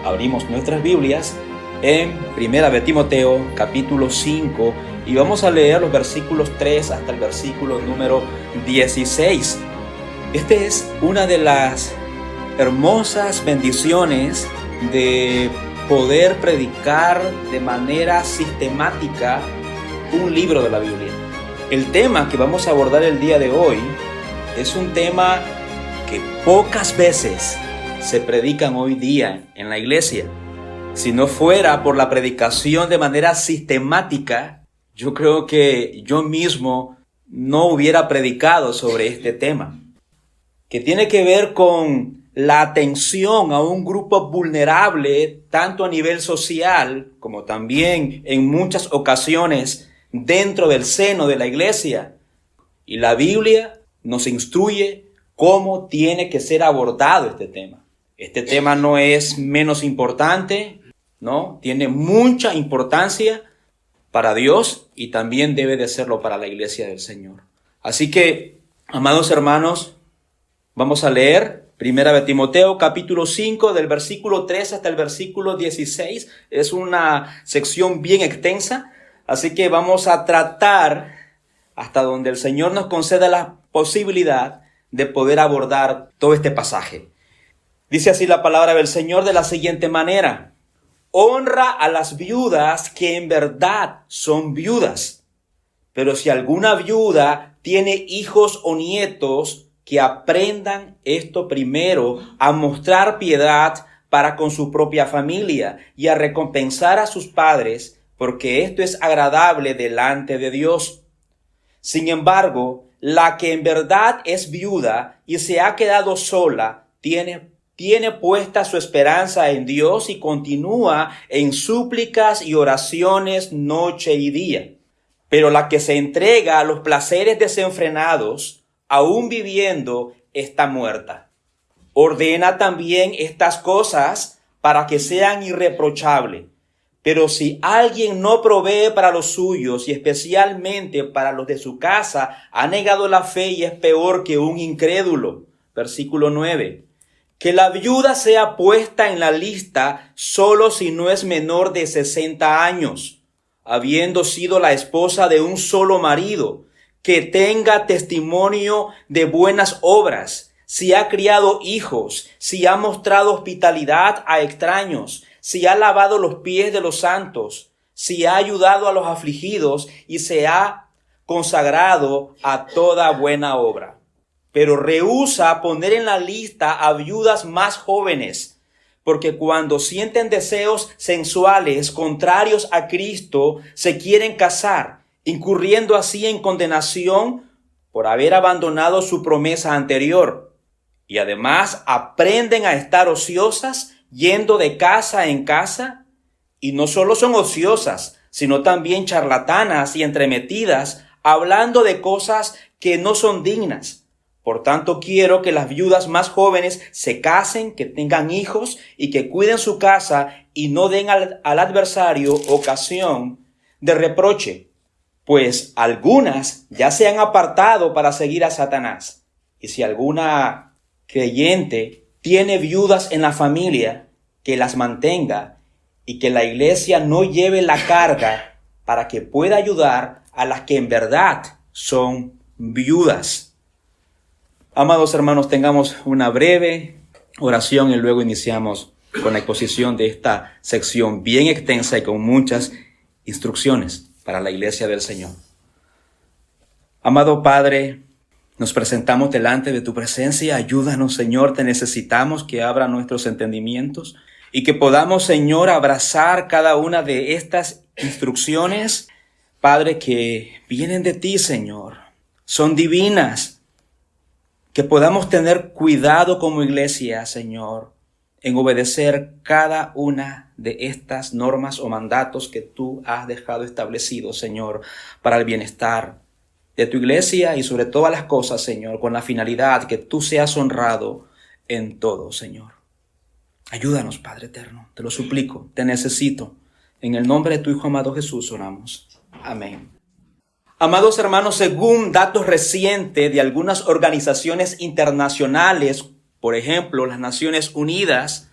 abrimos nuestras Biblias en Primera de Timoteo, capítulo 5, y vamos a leer los versículos 3 hasta el versículo número 16. Esta es una de las hermosas bendiciones de poder predicar de manera sistemática un libro de la Biblia. El tema que vamos a abordar el día de hoy es un tema que pocas veces se predican hoy día en la iglesia. Si no fuera por la predicación de manera sistemática, yo creo que yo mismo no hubiera predicado sobre este tema, que tiene que ver con la atención a un grupo vulnerable, tanto a nivel social como también en muchas ocasiones dentro del seno de la iglesia. Y la Biblia nos instruye cómo tiene que ser abordado este tema. Este tema no es menos importante, ¿no? Tiene mucha importancia para Dios y también debe de serlo para la iglesia del Señor. Así que, amados hermanos, vamos a leer Primera de Timoteo, capítulo 5, del versículo 3 hasta el versículo 16. Es una sección bien extensa, así que vamos a tratar hasta donde el Señor nos conceda la posibilidad de poder abordar todo este pasaje. Dice así la palabra del Señor de la siguiente manera: honra a las viudas que en verdad son viudas. Pero si alguna viuda tiene hijos o nietos, que aprendan esto primero, a mostrar piedad para con su propia familia y a recompensar a sus padres, porque esto es agradable delante de Dios. Sin embargo, la que en verdad es viuda y se ha quedado sola, tiene puesta su esperanza en Dios y continúa en súplicas y oraciones noche y día. Pero la que se entrega a los placeres desenfrenados, aún viviendo, está muerta. Ordena también estas cosas para que sean irreprochables. Pero si alguien no provee para los suyos y especialmente para los de su casa, ha negado la fe y es peor que un incrédulo. Versículo 9. Que la viuda sea puesta en la lista solo si no es menor de 60 años, habiendo sido la esposa de un solo marido, que tenga testimonio de buenas obras, si ha criado hijos, si ha mostrado hospitalidad a extraños, si ha lavado los pies de los santos, si ha ayudado a los afligidos y se ha consagrado a toda buena obra. Pero rehúsa poner en la lista a viudas más jóvenes, porque cuando sienten deseos sensuales contrarios a Cristo, se quieren casar, incurriendo así en condenación por haber abandonado su promesa anterior. Y además aprenden a estar ociosas, yendo de casa en casa, y no solo son ociosas, sino también charlatanas y entremetidas, hablando de cosas que no son dignas. Por tanto, quiero que las viudas más jóvenes se casen, que tengan hijos y que cuiden su casa y no den al adversario ocasión de reproche. Pues algunas ya se han apartado para seguir a Satanás. Y si alguna creyente tiene viudas en la familia, que las mantenga y que la iglesia no lleve la carga para que pueda ayudar a las que en verdad son viudas. Amados hermanos, tengamos una breve oración y luego iniciamos con la exposición de esta sección bien extensa y con muchas instrucciones para la iglesia del Señor. Amado Padre, nos presentamos delante de tu presencia. Ayúdanos, Señor, te necesitamos que abra nuestros entendimientos y que podamos, Señor, abrazar cada una de estas instrucciones, Padre, que vienen de ti, Señor. Son divinas. Que podamos tener cuidado como iglesia, Señor, en obedecer cada una de estas normas o mandatos que tú has dejado establecidos, Señor, para el bienestar de tu iglesia y sobre todas las cosas, Señor, con la finalidad que tú seas honrado en todo, Señor. Ayúdanos, Padre eterno, te lo suplico, te necesito. En el nombre de tu Hijo amado Jesús oramos. Amén. Amados hermanos, según datos recientes de algunas organizaciones internacionales, por ejemplo, las Naciones Unidas,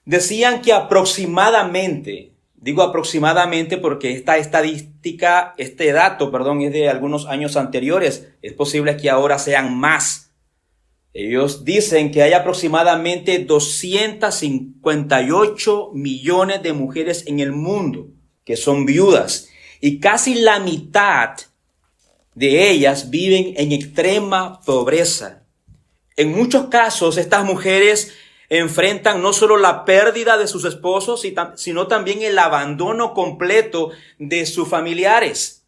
Decían que aproximadamente, digo aproximadamente porque esta estadística, este dato, perdón, es de algunos años anteriores. Es posible que ahora sean más. Ellos dicen que hay aproximadamente 258 millones de mujeres en el mundo que son viudas y casi la mitad de ellas viven en extrema pobreza. En muchos casos, estas mujeres enfrentan no solo la pérdida de sus esposos, sino también el abandono completo de sus familiares.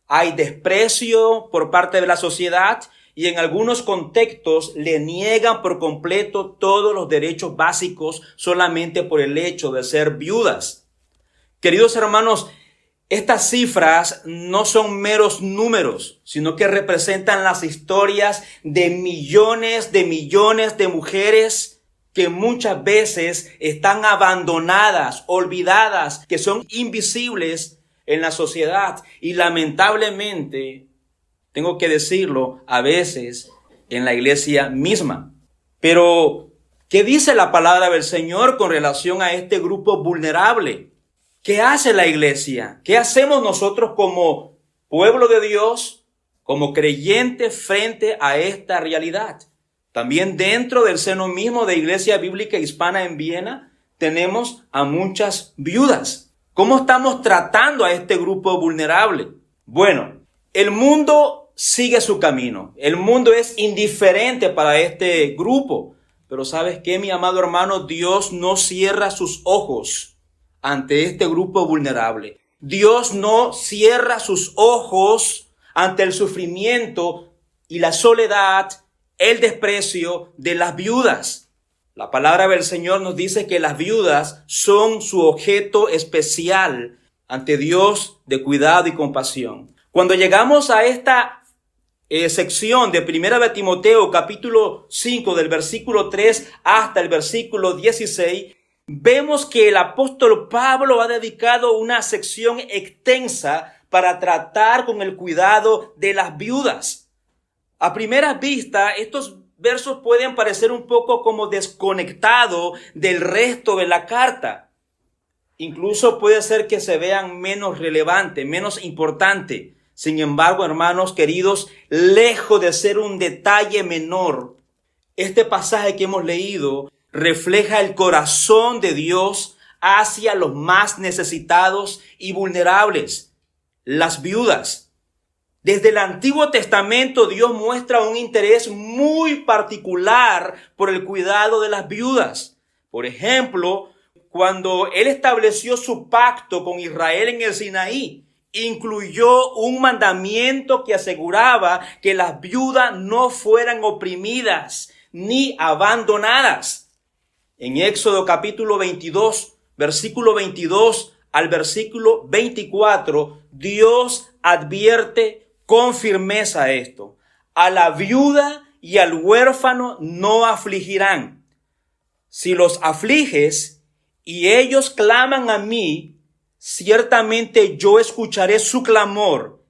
Hay desprecio por parte de la sociedad y en algunos contextos le niegan por completo todos los derechos básicos solamente por el hecho de ser viudas. Queridos hermanos, estas cifras no son meros números, sino que representan las historias de millones de mujeres que muchas veces están abandonadas, olvidadas, que son invisibles en la sociedad y lamentablemente, tengo que decirlo, a veces en la iglesia misma. Pero, ¿qué dice la palabra del Señor con relación a este grupo vulnerable? ¿Qué hace la iglesia? ¿Qué hacemos nosotros como pueblo de Dios, como creyentes frente a esta realidad? También dentro del seno mismo de Iglesia Bíblica Hispana en Viena tenemos a muchas viudas. ¿Cómo estamos tratando a este grupo vulnerable? Bueno, el mundo sigue su camino. El mundo es indiferente para este grupo. Pero ¿sabes qué, mi amado hermano? Dios no cierra sus ojos ante este grupo vulnerable. Dios no cierra sus ojos ante el sufrimiento y la soledad, el desprecio de las viudas. La palabra del Señor nos dice que las viudas son su objeto especial ante Dios de cuidado y compasión. Cuando llegamos a esta sección de 1 de Timoteo capítulo 5 del versículo 3 hasta el versículo 16, vemos que el apóstol Pablo ha dedicado una sección extensa para tratar con el cuidado de las viudas. A primera vista, estos versos pueden parecer un poco como desconectados del resto de la carta. Incluso puede ser que se vean menos relevantes, menos importantes. Sin embargo, hermanos queridos, lejos de ser un detalle menor, este pasaje que hemos leído refleja el corazón de Dios hacia los más necesitados y vulnerables, las viudas. Desde el Antiguo Testamento, Dios muestra un interés muy particular por el cuidado de las viudas. Por ejemplo, cuando Él estableció su pacto con Israel en el Sinaí, incluyó un mandamiento que aseguraba que las viudas no fueran oprimidas ni abandonadas. En Éxodo capítulo 22, versículo 22 al versículo 24, Dios advierte con firmeza esto: a la viuda y al huérfano no afligirán. Si los afliges y ellos claman a mí, ciertamente yo escucharé su clamor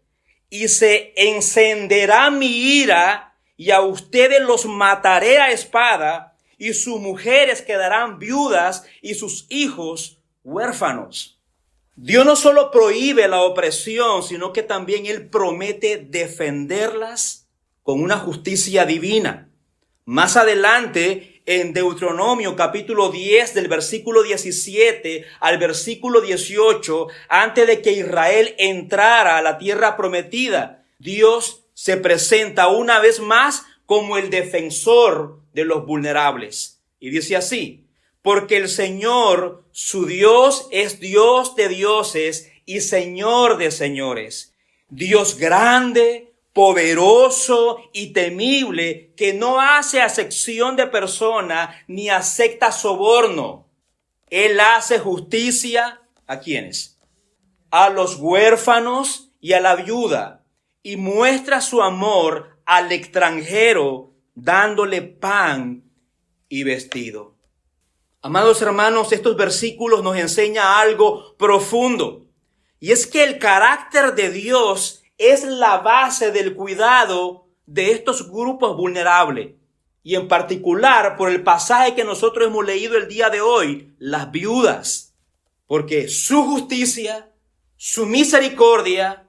y se encenderá mi ira y a ustedes los mataré a espada y sus mujeres quedarán viudas y sus hijos huérfanos. Dios no solo prohíbe la opresión, sino que también Él promete defenderlas con una justicia divina. Más adelante, en Deuteronomio capítulo 10, del versículo 17 al versículo 18, antes de que Israel entrara a la tierra prometida, Dios se presenta una vez más como el defensor de los vulnerables. Y dice así: porque el Señor, su Dios, es Dios de dioses y Señor de señores, Dios grande, poderoso y temible, que no hace acepción de persona ni acepta soborno. Él hace justicia ¿a quiénes? A los huérfanos y a la viuda, y muestra su amor al extranjero, dándole pan y vestido. Amados hermanos, estos versículos nos enseñan algo profundo, y es que el carácter de Dios es la base del cuidado de estos grupos vulnerables. y en particular por el pasaje que nosotros hemos leído el día de hoy, las viudas, porque su justicia, su misericordia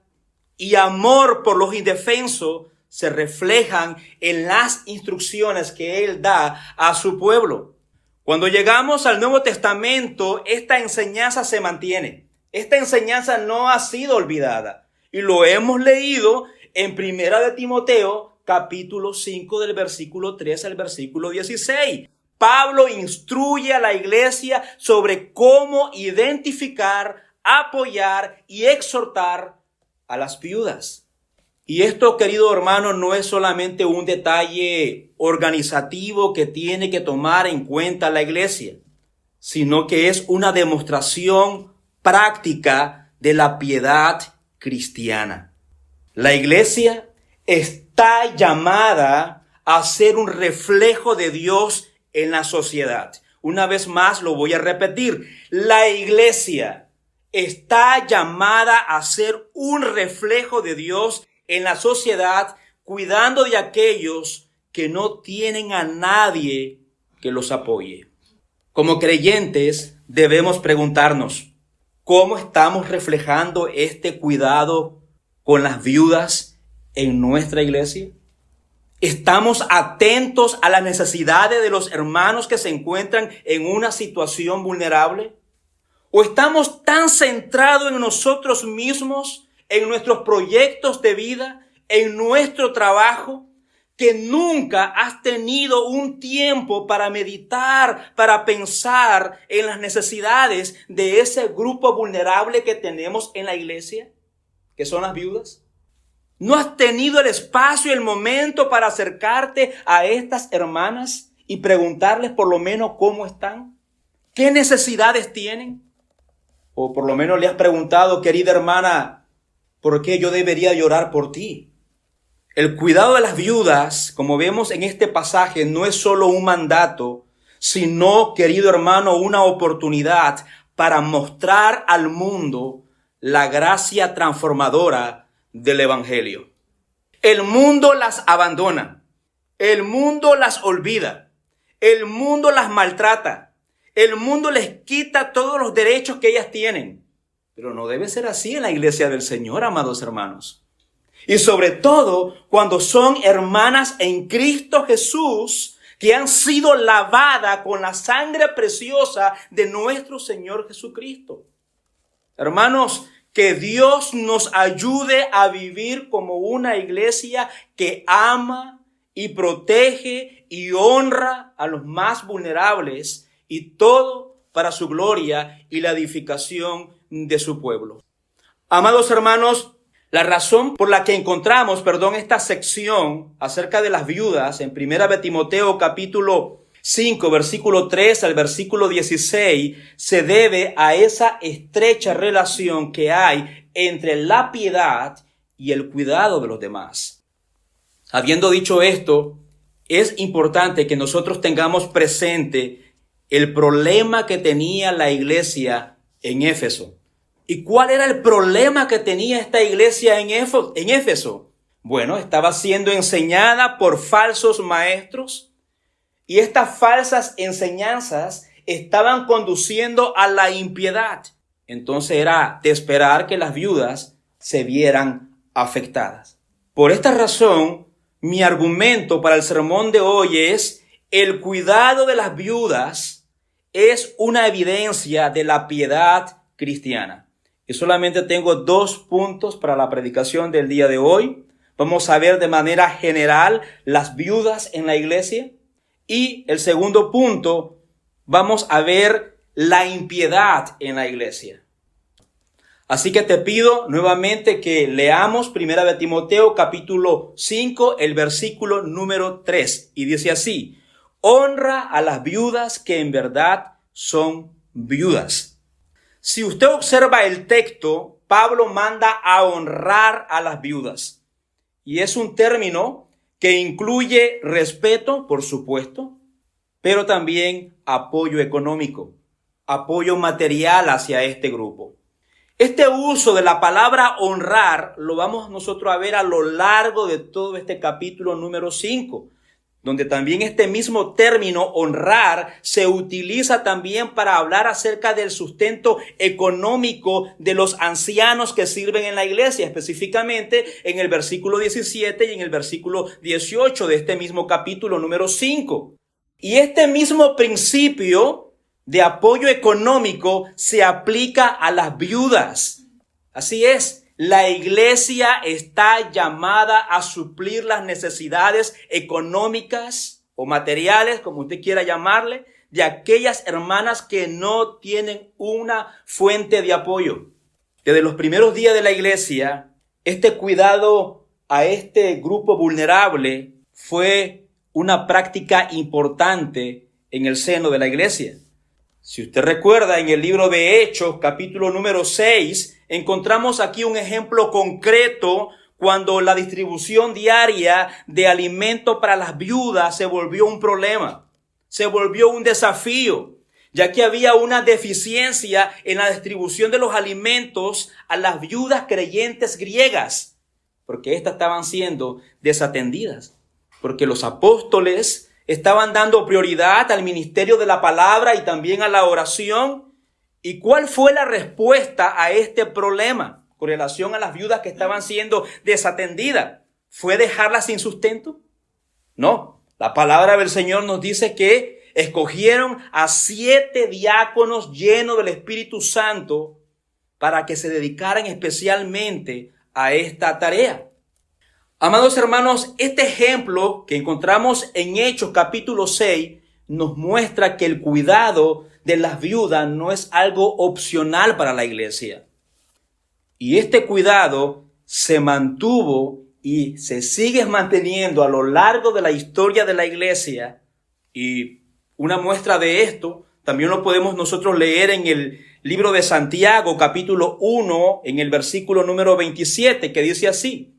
y amor por los indefensos se reflejan en las instrucciones que Él da a su pueblo. Cuando llegamos al Nuevo Testamento, esta enseñanza se mantiene. Esta enseñanza no ha sido olvidada y lo hemos leído en Primera de Timoteo, capítulo 5, del versículo 3 al versículo 16. Pablo instruye a la iglesia sobre cómo identificar, apoyar y exhortar a las viudas. Y esto, querido hermano, no es solamente un detalle organizativo que tiene que tomar en cuenta la iglesia, sino que es una demostración práctica de la piedad cristiana. La iglesia está llamada a ser un reflejo de Dios en la sociedad. Una vez más lo voy a repetir. La iglesia está llamada a ser un reflejo de Dios en la sociedad, cuidando de aquellos que no tienen a nadie que los apoye. Como creyentes debemos preguntarnos, ¿cómo estamos reflejando este cuidado con las viudas en nuestra iglesia? ¿Estamos atentos a las necesidades de los hermanos que se encuentran en una situación vulnerable? ¿O estamos tan centrados en nosotros mismos, en nuestros proyectos de vida, en nuestro trabajo, que nunca has tenido un tiempo para meditar, para pensar en las necesidades de ese grupo vulnerable que tenemos en la iglesia, que son las viudas? ¿No has tenido el espacio y el momento para acercarte a estas hermanas y preguntarles por lo menos cómo están? ¿Qué necesidades tienen? O por lo menos le has preguntado, querida hermana, ¿por qué yo debería llorar por ti? El cuidado de las viudas, como vemos en este pasaje, no es solo un mandato, sino, querido hermano, una oportunidad para mostrar al mundo la gracia transformadora del evangelio. El mundo las abandona, el mundo las olvida, el mundo las maltrata, el mundo les quita todos los derechos que ellas tienen. Pero no debe ser así en la iglesia del Señor, amados hermanos. Y sobre todo cuando son hermanas en Cristo Jesús que han sido lavadas con la sangre preciosa de nuestro Señor Jesucristo. Hermanos, que Dios nos ayude a vivir como una iglesia que ama y protege y honra a los más vulnerables, y todo para su gloria y la edificación de su pueblo. Amados hermanos, la razón por la que encontramos, esta sección acerca de las viudas en Primera de Timoteo capítulo 5, versículo 3 al versículo 16, se debe a esa estrecha relación que hay entre la piedad y el cuidado de los demás. Habiendo dicho esto, es importante que nosotros tengamos presente el problema que tenía la iglesia en Éfeso. ¿Y cuál era el problema que tenía esta iglesia en Éfeso? Bueno, estaba siendo enseñada por falsos maestros, y estas falsas enseñanzas estaban conduciendo a la impiedad. Entonces era de esperar que las viudas se vieran afectadas. Por esta razón, mi argumento para el sermón de hoy es: el cuidado de las viudas es una evidencia de la piedad cristiana. Y solamente tengo 2 puntos para la predicación del día de hoy. Vamos a ver de manera general las viudas en la iglesia. Y el segundo punto, vamos a ver la impiedad en la iglesia. Así que te pido nuevamente que leamos Primera de Timoteo capítulo 5, el versículo número 3. Y dice así: honra a las viudas que en verdad son viudas. Si usted observa el texto, Pablo manda a honrar a las viudas. Y es un término que incluye respeto, por supuesto, pero también apoyo económico, apoyo material hacia este grupo. Este uso de la palabra honrar lo vamos nosotros a ver a lo largo de todo este capítulo número 5. donde también este mismo término honrar se utiliza también para hablar acerca del sustento económico de los ancianos que sirven en la iglesia, específicamente en el versículo 17 y en el versículo 18 de este mismo capítulo número 5. Y este mismo principio de apoyo económico se aplica a las viudas. Así es. La iglesia está llamada a suplir las necesidades económicas o materiales, como usted quiera llamarle, de aquellas hermanas que no tienen una fuente de apoyo. Desde los primeros días de la iglesia, este cuidado a este grupo vulnerable fue una práctica importante en el seno de la iglesia. Si usted recuerda, en el libro de Hechos, capítulo número 6, encontramos aquí un ejemplo concreto cuando la distribución diaria de alimento para las viudas se volvió un problema, se volvió un desafío, ya que había una deficiencia en la distribución de los alimentos a las viudas creyentes griegas, porque éstas estaban siendo desatendidas, porque los apóstoles estaban dando prioridad al ministerio de la palabra y también a la oración. ¿Y cuál fue la respuesta a este problema con relación a las viudas que estaban siendo desatendidas? ¿Fue dejarlas sin sustento? No, la palabra del Señor nos dice que escogieron a 7 diáconos llenos del Espíritu Santo para que se dedicaran especialmente a esta tarea. Amados hermanos, este ejemplo que encontramos en Hechos capítulo 6 nos muestra que el cuidado de las viudas no es algo opcional para la iglesia. Y este cuidado se mantuvo y se sigue manteniendo a lo largo de la historia de la iglesia. Y una muestra de esto también lo podemos nosotros leer en el libro de Santiago, capítulo 1, en el versículo número 27, que dice así: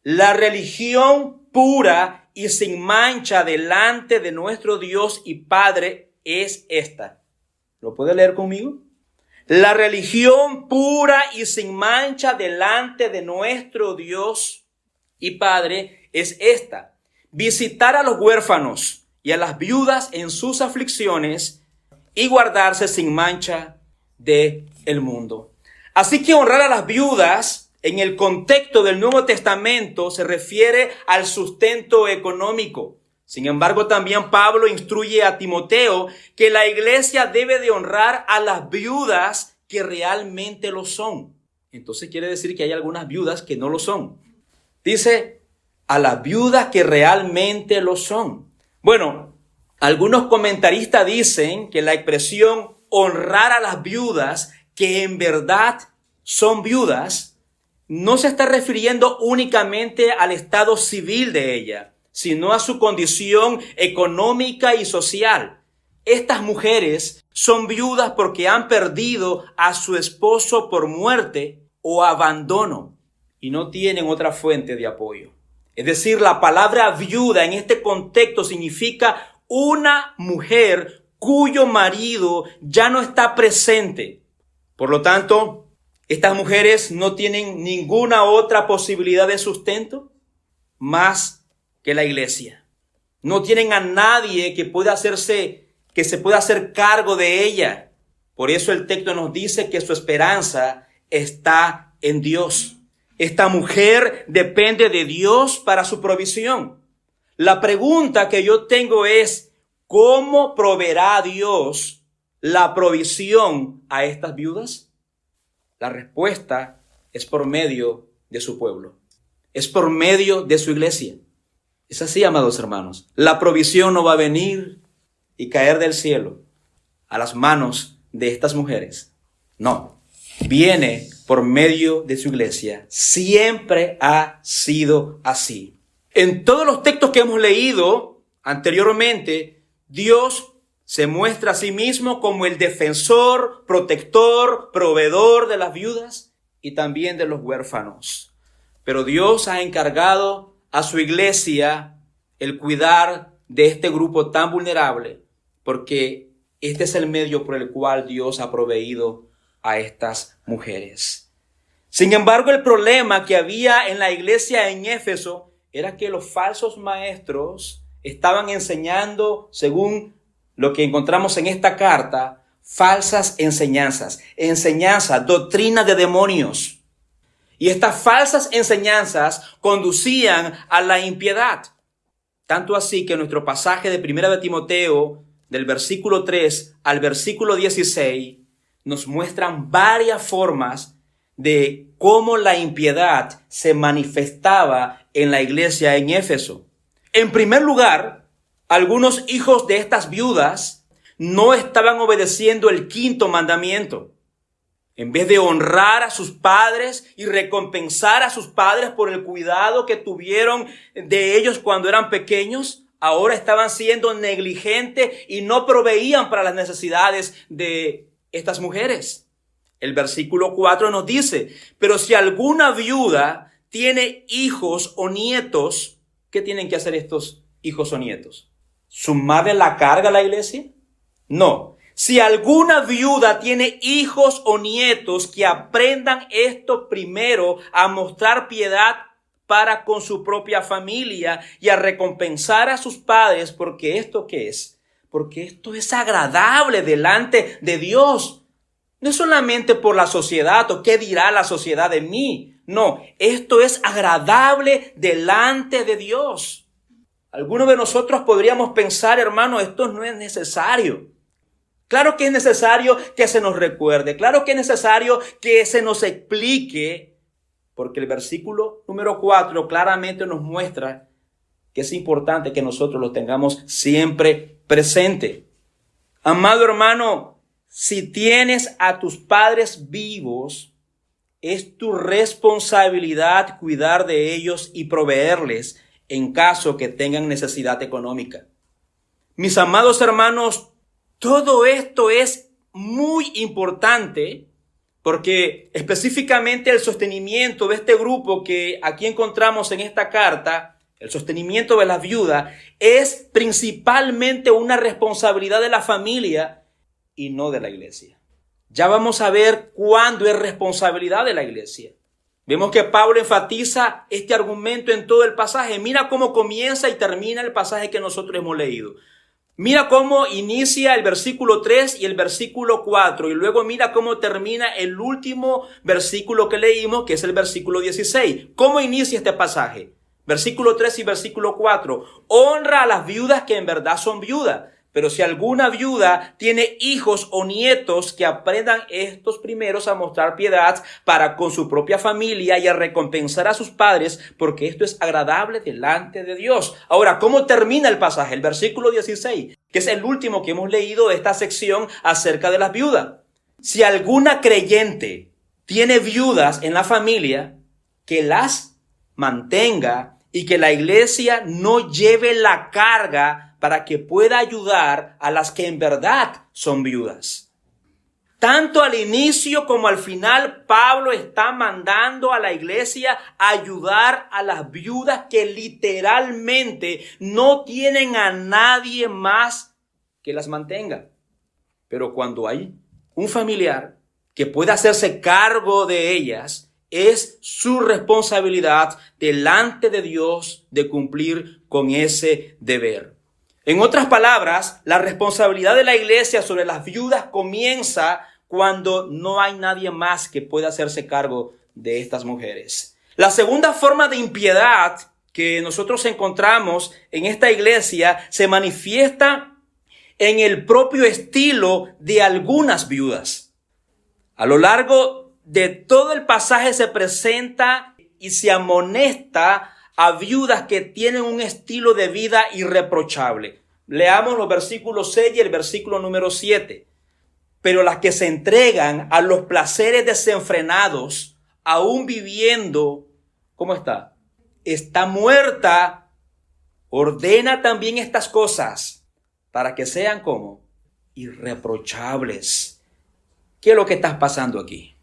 la religión pura y sin mancha delante de nuestro Dios y Padre es esta. ¿Lo puede leer conmigo? La religión pura y sin mancha delante de nuestro Dios y Padre es esta: visitar a los huérfanos y a las viudas en sus aflicciones y guardarse sin mancha del mundo. Así que honrar a las viudas en el contexto del Nuevo Testamento se refiere al sustento económico. Sin embargo, también Pablo instruye a Timoteo que la iglesia debe de honrar a las viudas que realmente lo son. Entonces quiere decir que hay algunas viudas que no lo son. Dice, a las viudas que realmente lo son. Bueno, algunos comentaristas dicen que la expresión honrar a las viudas que en verdad son viudas no se está refiriendo únicamente al estado civil de ella, sino a su condición económica y social. Estas mujeres son viudas porque han perdido a su esposo por muerte o abandono y no tienen otra fuente de apoyo. Es decir, la palabra viuda en este contexto significa una mujer cuyo marido ya no está presente. Por lo tanto, estas mujeres no tienen ninguna otra posibilidad de sustento más que la iglesia. No tienen a nadie que se pueda hacer cargo de ella. Por eso el texto nos dice que su esperanza está en Dios. Esta mujer depende de Dios para su provisión. La pregunta que yo tengo es, ¿cómo proveerá Dios la provisión a estas viudas? La respuesta es por medio de su pueblo. Es por medio de su iglesia. Es así, amados hermanos. La provisión no va a venir y caer del cielo a las manos de estas mujeres. No. Viene por medio de su iglesia. Siempre ha sido así. En todos los textos que hemos leído anteriormente, Dios se muestra a sí mismo como el defensor, protector, proveedor de las viudas y también de los huérfanos. Pero Dios ha encargado a su iglesia el cuidar de este grupo tan vulnerable, porque este es el medio por el cual Dios ha proveído a estas mujeres. Sin embargo, el problema que había en la iglesia en Éfeso era que los falsos maestros estaban enseñando, según lo que encontramos en esta carta, falsas enseñanzas, doctrina de demonios. Y estas falsas enseñanzas conducían a la impiedad. Tanto así que nuestro pasaje de 1 de Timoteo, del versículo 3 al versículo 16, nos muestran varias formas de cómo la impiedad se manifestaba en la iglesia en Éfeso. En primer lugar, algunos hijos de estas viudas no estaban obedeciendo el quinto mandamiento. En vez de honrar a sus padres y recompensar a sus padres por el cuidado que tuvieron de ellos cuando eran pequeños, ahora estaban siendo negligentes y no proveían para las necesidades de estas mujeres. El versículo 4 nos dice, pero si alguna viuda tiene hijos o nietos, ¿qué tienen que hacer estos hijos o nietos? ¿Sumarle la carga a la iglesia? No. Si alguna viuda tiene hijos o nietos, que aprendan esto primero, a mostrar piedad para con su propia familia y a recompensar a sus padres, porque ¿esto qué es? Porque esto es agradable delante de Dios. No solamente por la sociedad o qué dirá la sociedad de mí. No, esto es agradable delante de Dios. Algunos de nosotros podríamos pensar, hermano, esto no es necesario. Claro que es necesario que se nos recuerde, claro que es necesario que se nos explique, porque el versículo número 4 claramente nos muestra que es importante que nosotros lo tengamos siempre presente. Amado hermano, si tienes a tus padres vivos, es tu responsabilidad cuidar de ellos y proveerles en caso que tengan necesidad económica. Mis amados hermanos, todo esto es muy importante porque específicamente el sostenimiento de este grupo que aquí encontramos en esta carta, el sostenimiento de las viudas, es principalmente una responsabilidad de la familia y no de la iglesia. Ya vamos a ver cuándo es responsabilidad de la iglesia. Vemos que Pablo enfatiza este argumento en todo el pasaje. Mira cómo comienza y termina el pasaje que nosotros hemos leído. Mira cómo inicia el versículo 3 y el versículo 4 y luego mira cómo termina el último versículo que leímos, que es el versículo 16. ¿Cómo inicia este pasaje? Versículo 3 y versículo 4. Honra a las viudas que en verdad son viudas. Pero si alguna viuda tiene hijos o nietos, que aprendan estos primeros a mostrar piedad para con su propia familia y a recompensar a sus padres, porque esto es agradable delante de Dios. Ahora, ¿cómo termina el pasaje? El versículo 16, que es el último que hemos leído de esta sección acerca de las viudas. Si alguna creyente tiene viudas en la familia, que las mantenga y que la iglesia no lleve la carga para que pueda ayudar a las que en verdad son viudas. Tanto al inicio como al final, Pablo está mandando a la iglesia a ayudar a las viudas que literalmente no tienen a nadie más que las mantenga. Pero cuando hay un familiar que pueda hacerse cargo de ellas, es su responsabilidad delante de Dios de cumplir con ese deber. En otras palabras, la responsabilidad de la iglesia sobre las viudas comienza cuando no hay nadie más que pueda hacerse cargo de estas mujeres. La segunda forma de impiedad que nosotros encontramos en esta iglesia se manifiesta en el propio estilo de algunas viudas. A lo largo de todo el pasaje se presenta y se amonesta a viudas que tienen un estilo de vida irreprochable. Leamos los versículos 6 y el versículo número 7. Pero las que se entregan a los placeres desenfrenados, aún viviendo, ¿cómo está? Está muerta. Ordena también estas cosas para que sean como irreprochables. ¿Qué es lo que está pasando aquí?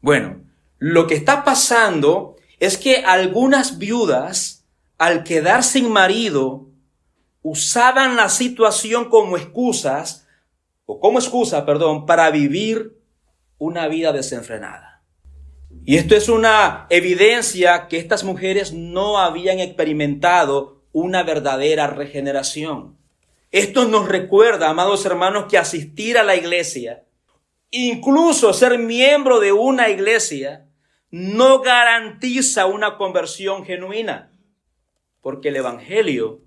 Bueno, lo que está pasando es que algunas viudas, al quedar sin marido, usaban la situación como excusa, para vivir una vida desenfrenada. Y esto es una evidencia que estas mujeres no habían experimentado una verdadera regeneración. Esto nos recuerda, amados hermanos, que asistir a la iglesia, incluso ser miembro de una iglesia, no garantiza una conversión genuina, porque el evangelio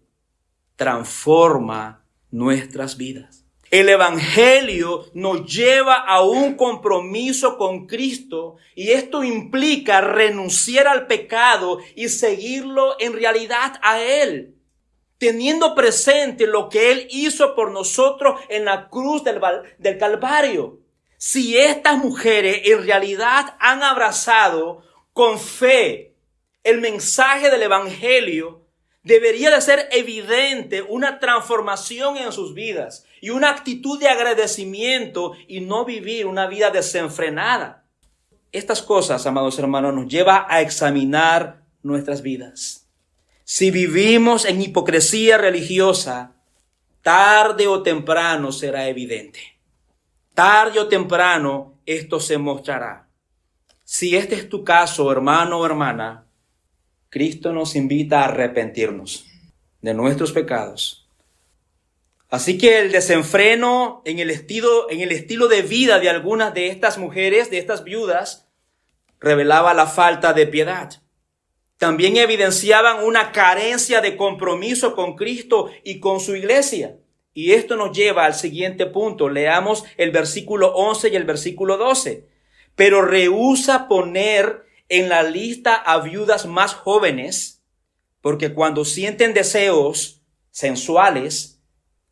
transforma nuestras vidas. El evangelio nos lleva a un compromiso con Cristo y esto implica renunciar al pecado y seguirlo en realidad a Él, teniendo presente lo que Él hizo por nosotros en la cruz del Calvario. Si estas mujeres en realidad han abrazado con fe el mensaje del evangelio, debería de ser evidente una transformación en sus vidas y una actitud de agradecimiento y no vivir una vida desenfrenada. Estas cosas, amados hermanos, nos lleva a examinar nuestras vidas. Si vivimos en hipocresía religiosa, tarde o temprano será evidente. Tarde o temprano esto se mostrará. Si este es tu caso, hermano o hermana, Cristo nos invita a arrepentirnos de nuestros pecados. Así que el desenfreno en el estilo de vida de algunas de estas mujeres, de estas viudas, revelaba la falta de piedad. También evidenciaban una carencia de compromiso con Cristo y con su iglesia. Y esto nos lleva al siguiente punto. Leamos el versículo 11 y el versículo 12. Pero rehúsa poner en la lista a viudas más jóvenes, porque cuando sienten deseos sensuales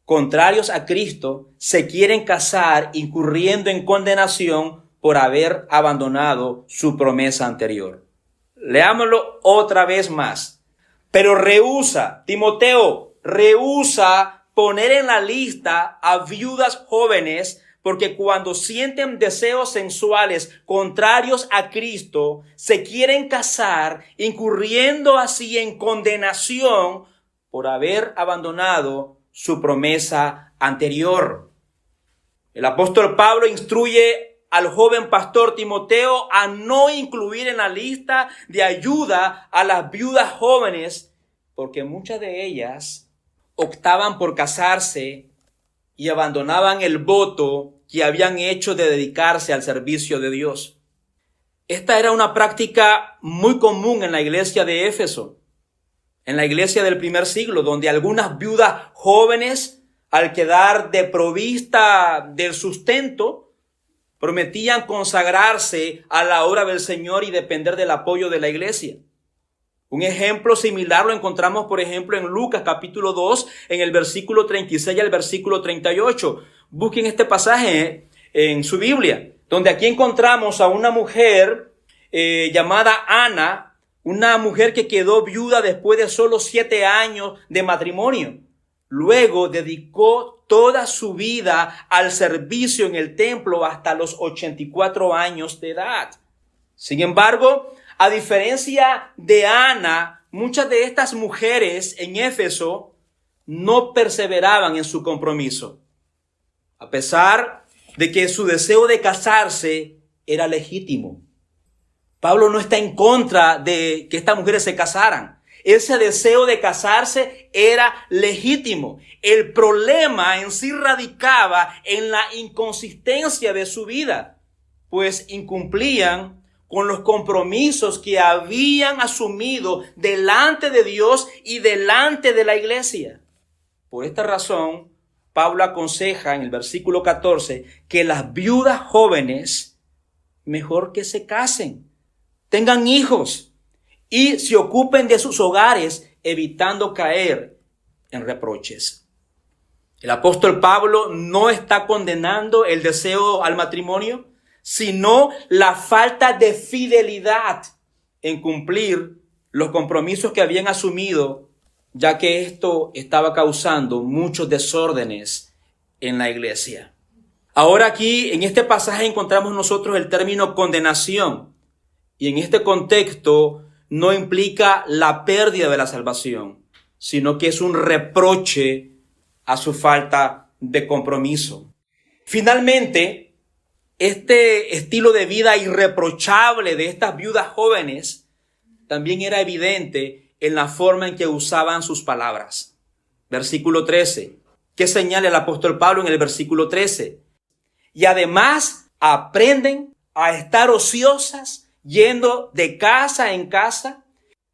contrarios a Cristo, se quieren casar incurriendo en condenación por haber abandonado su promesa anterior. Leámoslo otra vez más. Pero rehúsa, Timoteo, rehúsa poner en la lista a viudas jóvenes, porque cuando sienten deseos sensuales contrarios a Cristo, se quieren casar, incurriendo así en condenación por haber abandonado su promesa anterior. El apóstol Pablo instruye al joven pastor Timoteo a no incluir en la lista de ayuda a las viudas jóvenes, porque muchas de ellas optaban por casarse y abandonaban el voto que habían hecho de dedicarse al servicio de Dios. Esta era una práctica muy común en la iglesia de Éfeso, en la iglesia del primer siglo, donde algunas viudas jóvenes, al quedar desprovista del sustento, prometían consagrarse a la obra del Señor y depender del apoyo de la iglesia. Un ejemplo similar lo encontramos, por ejemplo, en Lucas capítulo 2, en el versículo 36 al versículo 38. Busquen este pasaje en su Biblia, donde aquí encontramos a una mujer llamada Ana, una mujer que quedó viuda después de solo 7 años de matrimonio. Luego dedicó toda su vida al servicio en el templo hasta los 84 años de edad. Sin embargo, a diferencia de Ana, muchas de estas mujeres en Éfeso no perseveraban en su compromiso, a pesar de que su deseo de casarse era legítimo. Pablo no está en contra de que estas mujeres se casaran. Ese deseo de casarse era legítimo. El problema en sí radicaba en la inconsistencia de su vida, pues incumplían con los compromisos que habían asumido delante de Dios y delante de la iglesia. Por esta razón, Pablo aconseja en el versículo 14 que las viudas jóvenes mejor que se casen, tengan hijos y se ocupen de sus hogares, evitando caer en reproches. El apóstol Pablo no está condenando el deseo al matrimonio, sino la falta de fidelidad en cumplir los compromisos que habían asumido, ya que esto estaba causando muchos desórdenes en la iglesia. Ahora aquí, en este pasaje, encontramos nosotros el término condenación, y en este contexto no implica la pérdida de la salvación, sino que es un reproche a su falta de compromiso. Finalmente, este estilo de vida irreprochable de estas viudas jóvenes también era evidente en la forma en que usaban sus palabras. Versículo 13. ¿Qué señala el apóstol Pablo en el versículo 13? Y además aprenden a estar ociosas, yendo de casa en casa.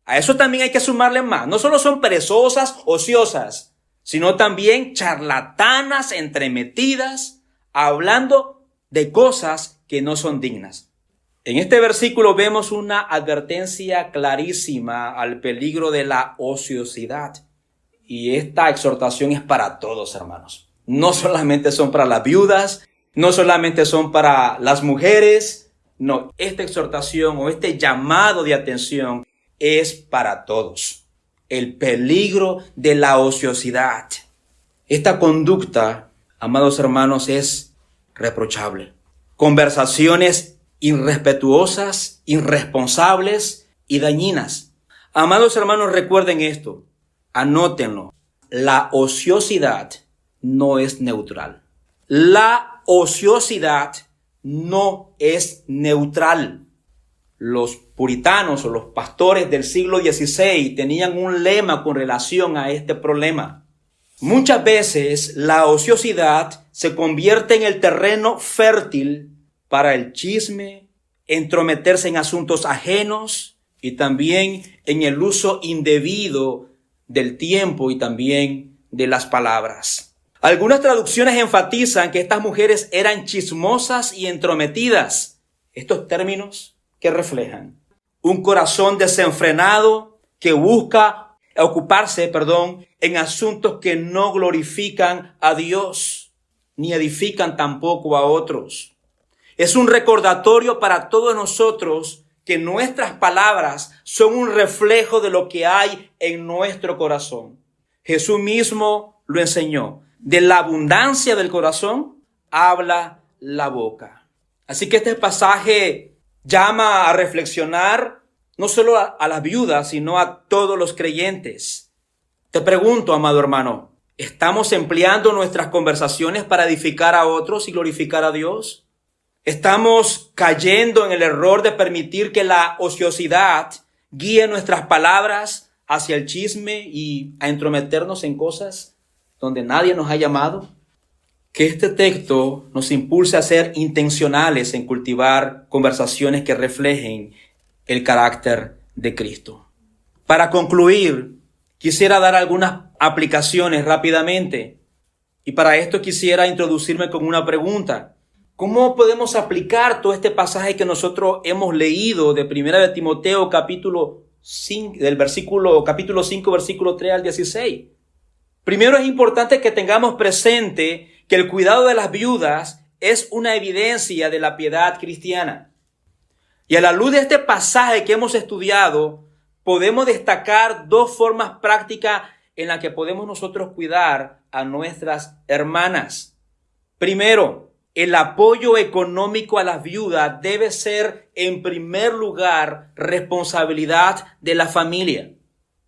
A eso también hay que sumarle más. No solo son perezosas, ociosas, sino también charlatanas, entremetidas, hablando de cosas que no son dignas. En este versículo vemos una advertencia clarísima al peligro de la ociosidad. Y esta exhortación es para todos, hermanos. No solamente son para las viudas, no solamente son para las mujeres. No, esta exhortación o este llamado de atención es para todos. El peligro de la ociosidad. Esta conducta, amados hermanos, es reprochable. Conversaciones irrespetuosas, irresponsables y dañinas. Amados hermanos, recuerden esto. Anótenlo. La ociosidad no es neutral. La ociosidad no es neutral. Los puritanos o los pastores del siglo XVI tenían un lema con relación a este problema. Muchas veces la ociosidad se convierte en el terreno fértil para el chisme, entrometerse en asuntos ajenos y también en el uso indebido del tiempo y también de las palabras. Algunas traducciones enfatizan que estas mujeres eran chismosas y entrometidas. Estos términos que reflejan un corazón desenfrenado que busca ocuparse, en asuntos que no glorifican a Dios ni edifican tampoco a otros. Es un recordatorio para todos nosotros que nuestras palabras son un reflejo de lo que hay en nuestro corazón. Jesús mismo lo enseñó. De la abundancia del corazón habla la boca. Así que este pasaje llama a reflexionar no solo a las viudas, sino a todos los creyentes. Te pregunto, amado hermano, ¿estamos empleando nuestras conversaciones para edificar a otros y glorificar a Dios? ¿Estamos cayendo en el error de permitir que la ociosidad guíe nuestras palabras hacia el chisme y a entrometernos en cosas donde nadie nos ha llamado? Que este texto nos impulse a ser intencionales en cultivar conversaciones que reflejen el carácter de Cristo. Para concluir, quisiera dar algunas aplicaciones rápidamente. Y para esto quisiera introducirme con una pregunta. ¿Cómo podemos aplicar todo este pasaje que nosotros hemos leído de 1 de Timoteo capítulo 5, capítulo 5, versículo 3 al 16? Primero es importante que tengamos presente que el cuidado de las viudas es una evidencia de la piedad cristiana. Y a la luz de este pasaje que hemos estudiado, podemos destacar dos formas prácticas en las que podemos nosotros cuidar a nuestras hermanas. Primero, el apoyo económico a las viudas debe ser, en primer lugar, responsabilidad de la familia.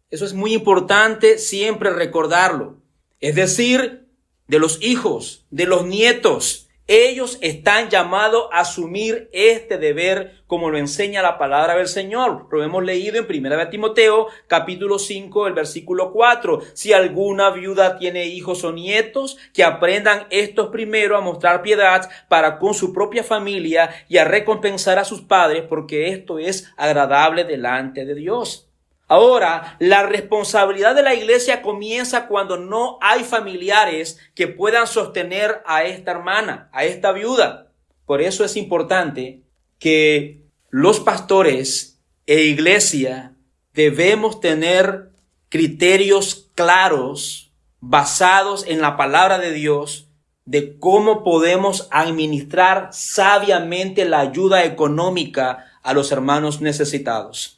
Eso es muy importante siempre recordarlo. Es decir, de los hijos, de los nietos. Ellos están llamados a asumir este deber como lo enseña la palabra del Señor. Lo hemos leído en 1 de Timoteo, capítulo 5, el versículo 4. Si alguna viuda tiene hijos o nietos, que aprendan estos primero a mostrar piedad para con su propia familia y a recompensar a sus padres, porque esto es agradable delante de Dios. Ahora, la responsabilidad de la iglesia comienza cuando no hay familiares que puedan sostener a esta hermana, a esta viuda. Por eso es importante que los pastores e iglesia debemos tener criterios claros basados en la palabra de Dios de cómo podemos administrar sabiamente la ayuda económica a los hermanos necesitados.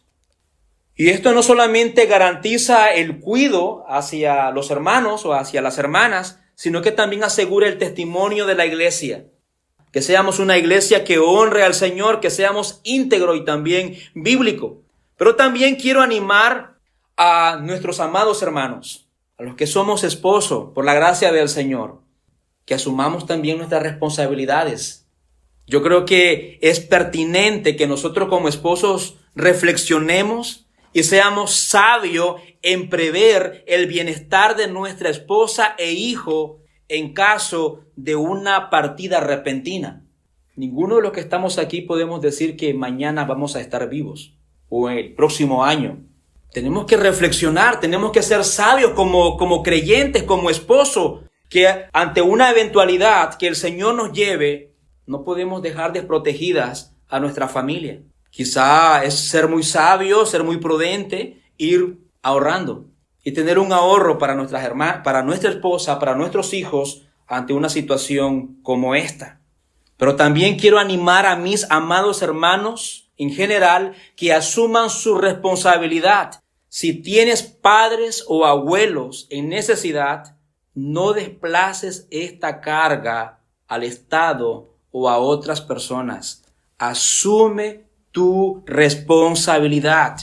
Y esto no solamente garantiza el cuidado hacia los hermanos o hacia las hermanas, sino que también asegura el testimonio de la iglesia. Que seamos una iglesia que honre al Señor, que seamos íntegro y también bíblico. Pero también quiero animar a nuestros amados hermanos, a los que somos esposos, por la gracia del Señor, que asumamos también nuestras responsabilidades. Yo creo que es pertinente que nosotros como esposos reflexionemos y seamos sabios en prever el bienestar de nuestra esposa e hijo en caso de una partida repentina. Ninguno de los que estamos aquí podemos decir que mañana vamos a estar vivos o el próximo año. Tenemos que reflexionar, tenemos que ser sabios como creyentes, como esposos, que ante una eventualidad que el Señor nos lleve, no podemos dejar desprotegidas a nuestra familia. Quizá es ser muy sabio, ser muy prudente, ir ahorrando y tener un ahorro para nuestras hermanas, para nuestra esposa, para nuestros hijos ante una situación como esta. Pero también quiero animar a mis amados hermanos en general que asuman su responsabilidad. Si tienes padres o abuelos en necesidad, no desplaces esta carga al Estado o a otras personas. Asume tu responsabilidad.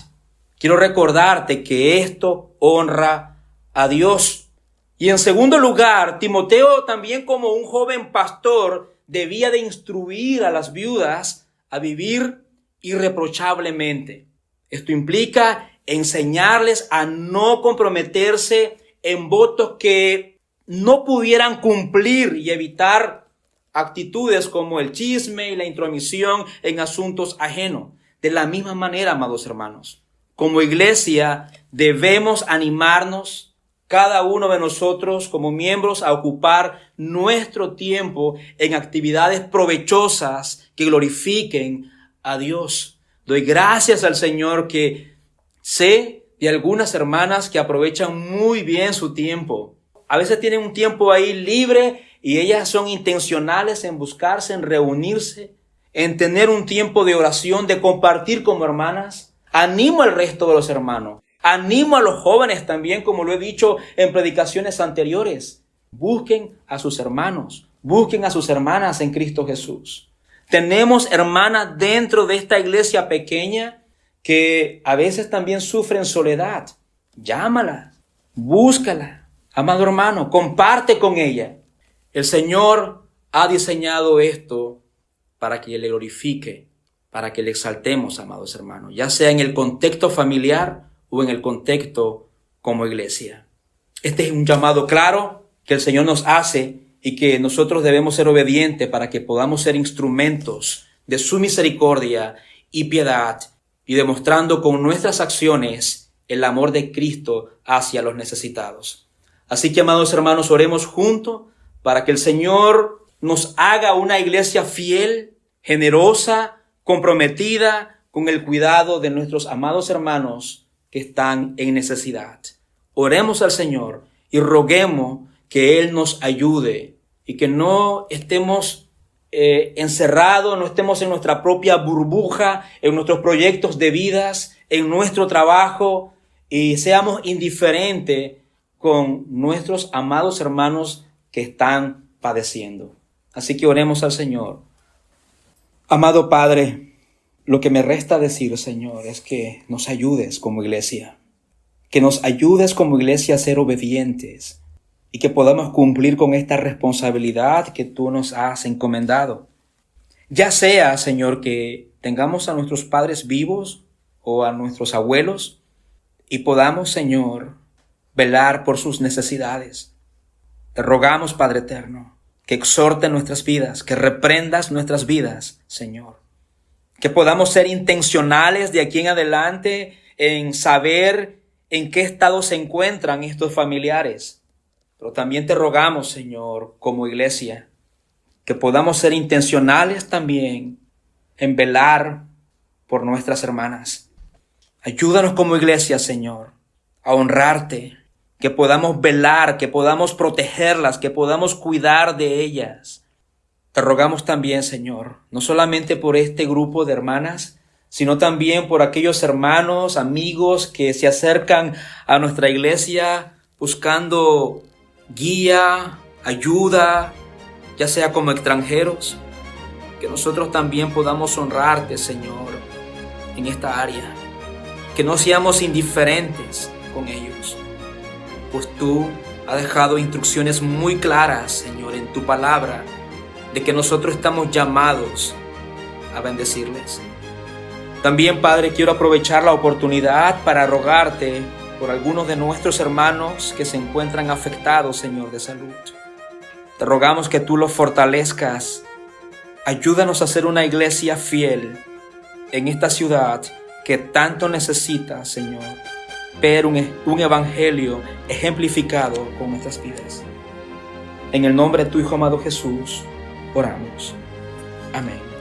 Quiero recordarte que esto honra a Dios. Y en segundo lugar, Timoteo también como un joven pastor debía de instruir a las viudas a vivir irreprochablemente. Esto implica enseñarles a no comprometerse en votos que no pudieran cumplir y evitar actitudes como el chisme y la intromisión en asuntos ajenos. De la misma manera, amados hermanos, como iglesia debemos animarnos cada uno de nosotros como miembros a ocupar nuestro tiempo en actividades provechosas que glorifiquen a Dios. Doy gracias al Señor que sé de algunas hermanas que aprovechan muy bien su tiempo. A veces tienen un tiempo ahí libre y ellas son intencionales en buscarse, en reunirse, en tener un tiempo de oración, de compartir como hermanas. Animo al resto de los hermanos. Animo a los jóvenes también, como lo he dicho en predicaciones anteriores. Busquen a sus hermanos, busquen a sus hermanas en Cristo Jesús. Tenemos hermanas dentro de esta iglesia pequeña que a veces también sufren soledad. Llámala, búscala. Amado hermano, comparte con ella. El Señor ha diseñado esto para que le glorifique, para que le exaltemos, amados hermanos, ya sea en el contexto familiar o en el contexto como iglesia. Este es un llamado claro que el Señor nos hace y que nosotros debemos ser obedientes para que podamos ser instrumentos de su misericordia y piedad y demostrando con nuestras acciones el amor de Cristo hacia los necesitados. Así que, amados hermanos, oremos juntos para que el Señor nos haga una iglesia fiel, generosa, comprometida con el cuidado de nuestros amados hermanos que están en necesidad. Oremos al Señor y roguemos que Él nos ayude y que no estemos encerrados, no estemos en nuestra propia burbuja, en nuestros proyectos de vidas, en nuestro trabajo y seamos indiferentes con nuestros amados hermanos que están padeciendo. Así que oremos al Señor. Amado Padre, lo que me resta decir, Señor, es que nos ayudes como iglesia, que nos ayudes como iglesia a ser obedientes y que podamos cumplir con esta responsabilidad que tú nos has encomendado. Ya sea, Señor, que tengamos a nuestros padres vivos o a nuestros abuelos y podamos, Señor, velar por sus necesidades. Te rogamos, Padre eterno, que exhorte nuestras vidas, que reprendas nuestras vidas, Señor. Que podamos ser intencionales de aquí en adelante en saber en qué estado se encuentran estos familiares. Pero también te rogamos, Señor, como iglesia, que podamos ser intencionales también en velar por nuestras hermanas. Ayúdanos como iglesia, Señor, a honrarte, que podamos velar, que podamos protegerlas, que podamos cuidar de ellas. Te rogamos también, Señor, no solamente por este grupo de hermanas, sino también por aquellos hermanos, amigos que se acercan a nuestra iglesia buscando guía, ayuda, ya sea como extranjeros, que nosotros también podamos honrarte, Señor, en esta área, que no seamos indiferentes con ellos, pues tú has dejado instrucciones muy claras, Señor, en tu palabra, de que nosotros estamos llamados a bendecirles. También, Padre, quiero aprovechar la oportunidad para rogarte por algunos de nuestros hermanos que se encuentran afectados, Señor, de salud. Te rogamos que tú los fortalezcas. Ayúdanos a ser una iglesia fiel en esta ciudad que tanto necesita, Señor, ver un evangelio ejemplificado con nuestras vidas. En el nombre de tu Hijo amado Jesús, oramos. Amén.